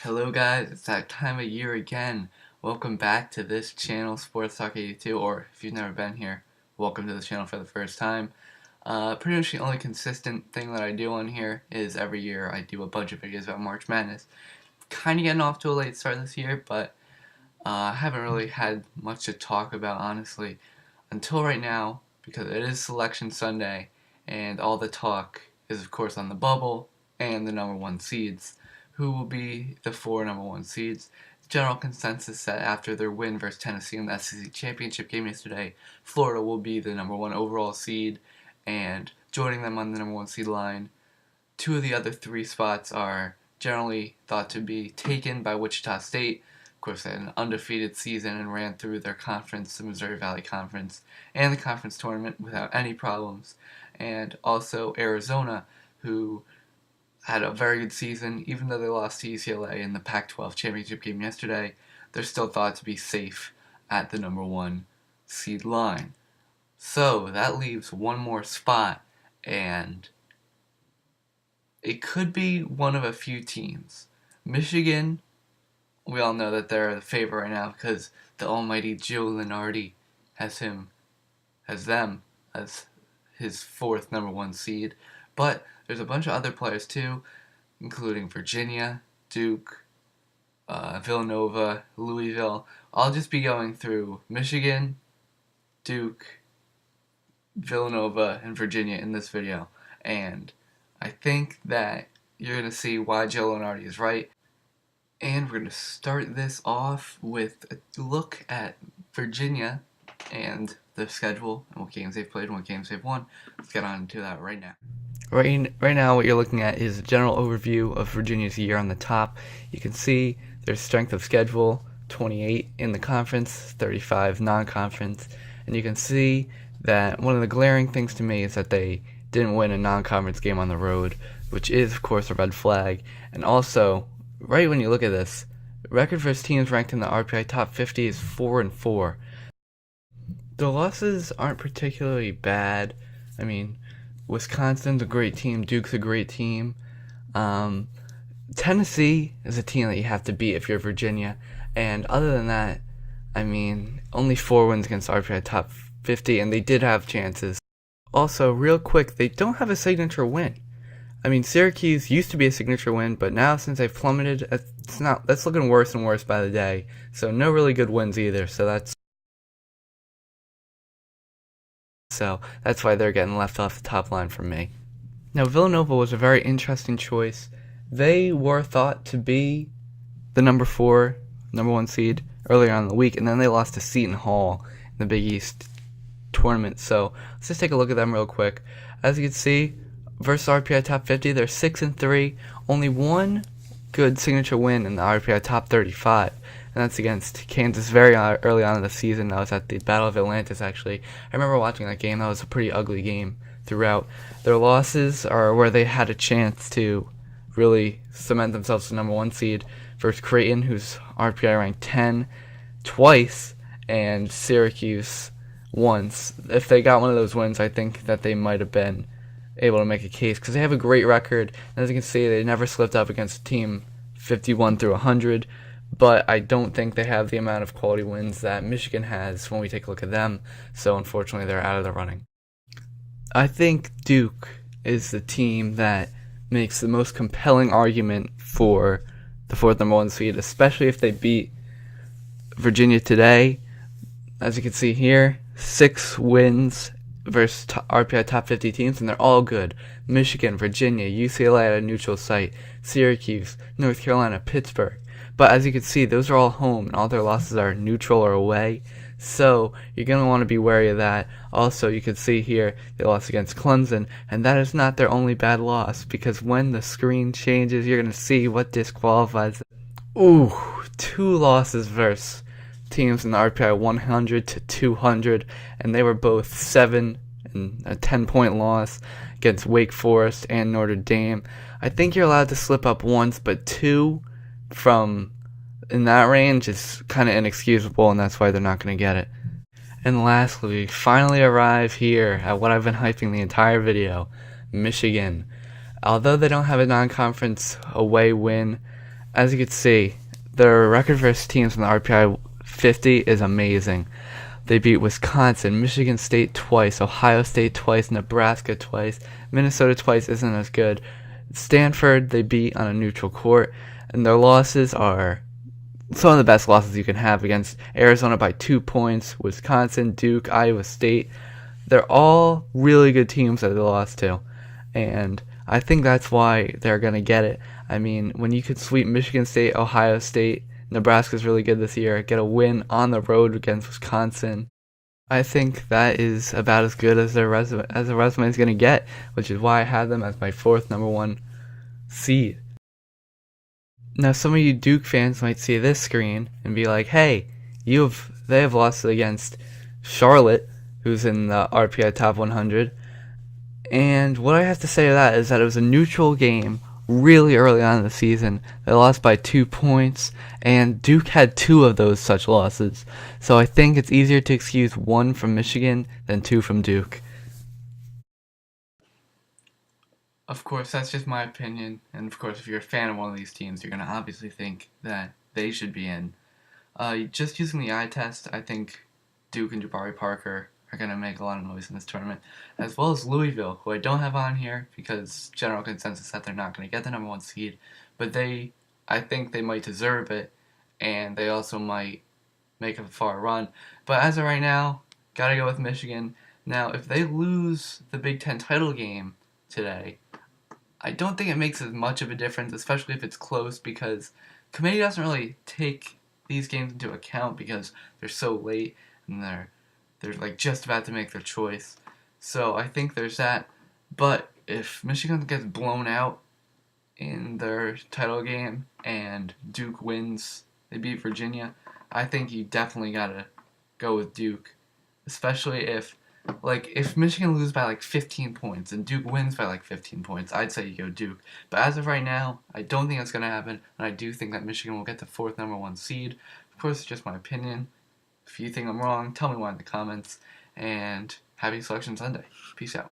Hello guys, it's that time of year again. Welcome back to this channel, Sports Talk 82, or if you've never been here, welcome to the channel for the first time. Pretty much the only consistent thing that I do on here is every year I do a bunch of videos about March Madness. Kind of getting off to a late start this year, but I haven't really had much to talk about, honestly, until right now, because it is Selection Sunday, and all the talk is, of course, on the bubble and the number one seeds. Who will be the four number one seeds? General consensus that after their win versus Tennessee in the SEC championship game yesterday, Florida will be the number one overall seed, and joining them on the number one seed line. Two of the other three spots are generally thought to be taken by Wichita State. Of course, they had an undefeated season and ran through their conference, the Missouri Valley Conference, and the conference tournament without any problems. And also Arizona, who had a very good season. Even though they lost to UCLA in the Pac-12 championship game yesterday, they're still thought to be safe at the number one seed line. So that leaves one more spot, and it could be one of a few teams. Michigan, we all know that they're the favorite right now because the almighty Joe Lunardi has them as his fourth number one seed. But there's a bunch of other players too, including Virginia, Duke, Villanova, Louisville. I'll just be going through Michigan, Duke, Villanova, and Virginia in this video. And I think that you're going to see why Joe Lunardi is right. And we're going to start this off with a look at Virginia and their schedule and what games they've played and what games they've won. Let's get on to that right now. Right now, what you're looking at is a general overview of Virginia's year on the top. You can see their strength of schedule, 28 in the conference, 35 non-conference. And you can see that one of the glaring things to me is that they didn't win a non-conference game on the road, which is, of course, a red flag. And also, right when you look at this, record versus teams ranked in the RPI top 50 is 4-4. The losses aren't particularly bad. I mean, Wisconsin's a great team. Duke's a great team. Tennessee is a team that you have to beat if you're Virginia. And other than that, I mean, only 4 wins against RPI top 50, and they did have chances. Also, real quick, they don't have a signature win. I mean, Syracuse used to be a signature win, but now since they've plummeted, that's looking worse and worse by the day. So no really good wins either. So that's why they're getting left off the top line from me. Now, Villanova was a very interesting choice. They were thought to be the number 1 seed earlier on in the week, and then they lost to Seton Hall in the Big East tournament. So let's just take a look at them real quick. As you can see, versus RPI top 50, they're 6-3. Only one good signature win in the RPI top 35. And that's against Kansas very early on in the season. That was at the Battle of Atlantis, actually. I remember watching that game. That was a pretty ugly game throughout. Their losses are where they had a chance to really cement themselves as the number 1 seed versus Creighton, who's RPI ranked 10 twice, and Syracuse once. If they got one of those wins, I think that they might have been able to make a case because they have a great record. And as you can see, they never slipped up against a team 51 through 100. But I don't think they have the amount of quality wins that Michigan has when we take a look at them. So unfortunately, they're out of the running. I think Duke is the team that makes the most compelling argument for the 4th number 1 seed, especially if they beat Virginia today. As you can see here, 6 wins versus RPI top 50 teams, and they're all good. Michigan, Virginia, UCLA at a neutral site, Syracuse, North Carolina, Pittsburgh. But as you can see, those are all home, and all their losses are neutral or away. So you're going to want to be wary of that. Also, you can see here they lost against Clemson, and that is not their only bad loss, because when the screen changes, you're going to see what disqualifies them. Ooh, 2 losses versus teams in the RPI 100 to 200, and they were both 7 and a 10-point loss against Wake Forest and Notre Dame. I think you're allowed to slip up once, but 2 from in that range is kind of inexcusable, and that's why they're not going to get it. And lastly, we finally arrive here at what I've been hyping the entire video, Michigan. Although they don't have a non-conference away win, As you can see, their record versus teams in the RPI 50 is amazing. They beat Wisconsin, Michigan State twice, Ohio State twice, Nebraska twice, Minnesota twice isn't as good. Stanford they beat on a neutral court, and their losses are some of the best losses you can have against Arizona by 2 points, Wisconsin, Duke, Iowa State. They're all really good teams that they lost to, and I think that's why they're going to get it. I mean, when you could sweep Michigan State, Ohio State, Nebraska's really good this year, get a win on the road against Wisconsin, I think that is about as good as a resume is going to get, which is why I have them as my fourth number one seed. Now, some of you Duke fans might see this screen and be like, "Hey, they have lost against Charlotte, who's in the RPI top 100." And what I have to say to that is that it was a neutral game really early on in the season. They lost by 2 points, and Duke had two of those such losses. So I think it's easier to excuse one from Michigan than two from Duke. Of course, that's just my opinion, and of course, if you're a fan of one of these teams, you're going to obviously think that they should be in. Just using the eye test, I think Duke and Jabari Parker are going to make a lot of noise in this tournament, as well as Louisville, who I don't have on here because general consensus that they're not going to get the number one seed, but I think they might deserve it, and they also might make a far run. But as of right now, gotta go with Michigan. Now, if they lose the Big Ten title game today, I don't think it makes as much of a difference, especially if it's close, because committee doesn't really take these games into account because they're so late and they're like just about to make their choice. So I think there's that. But if Michigan gets blown out in their title game and Duke wins, they beat Virginia, I think you definitely gotta go with Duke, especially if Michigan loses by like 15 points and Duke wins by like 15 points, I'd say you go Duke. But as of right now, I don't think that's going to happen, and I do think that Michigan will get the fourth number one seed. Of course, it's just my opinion. If you think I'm wrong, tell me why in the comments, and happy Selection Sunday. Peace out.